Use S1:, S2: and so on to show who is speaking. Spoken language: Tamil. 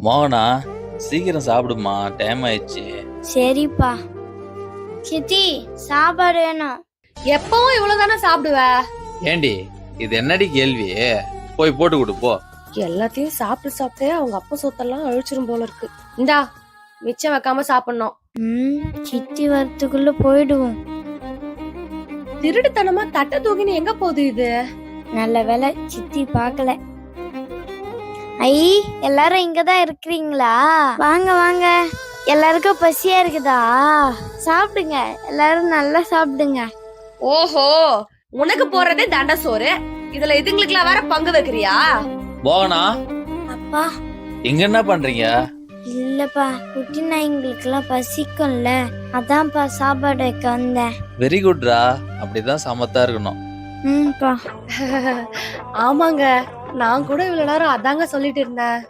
S1: மோகனா, சீக்கிரம் சாப்பிடுமா, டைம் ஆயிடுச்சு.
S2: சரிப்பா. சித்தி சாப்பாடு வேணும்.
S3: எப்பவும் இவ்வளவுதானே சாப்பிடுவ?
S1: ஏண்டி இது என்னடி கேள்வி? போய் போட்டு கொடு போ.
S3: எல்லாத்தையும் சாப்பிட்டு சாப்பிட்டு அவங்க அப்பா சொத்தெல்லாம் அழிச்சிரும் போல இருக்கு. இந்தா மிச்சம் வைக்காம சாப்பிடணும்.
S2: சித்தி வரத்துக்குள்ள போயிடுவோம்.
S3: திருடுத்தனமா தட்டை தூக்கின்னு எங்க போகுது இது?
S2: நல்ல வேலை சித்தி பார்க்கல. ஐ, எல்லாரும் இங்கதான் இருக்கிறீங்களா? வாங்க வாங்க. எல்லாருக்கும் பசியா இருக்குதா? சாப்பிடுங்க, எல்லாரும் நல்லா சாப்பிடுங்க.
S3: ஓஹோ, உனக்கு போறதே தண்ட சோறு, இதுல இதுங்களுக்குலாம் வேற பங்கு வைக்கிறியா?
S1: மோகனா,
S2: அப்பா.
S1: இங்க என்ன பண்றீங்க?
S2: இல்லப்பா, குட்டி நாய்ங்களுக்கு எல்லாம் பசிக்கும்ல, அதான்ப்பா சாப்பாடு வைக்க வந்தேன்.
S1: வெரி குட்ரா, அப்படிதான் சமத்தா இருக்கணும்.
S2: பா.
S3: ஆமாங்க, நான் கூட இவ்வளவு நேரம் அதாங்க சொல்லிட்டு இருந்தேன்.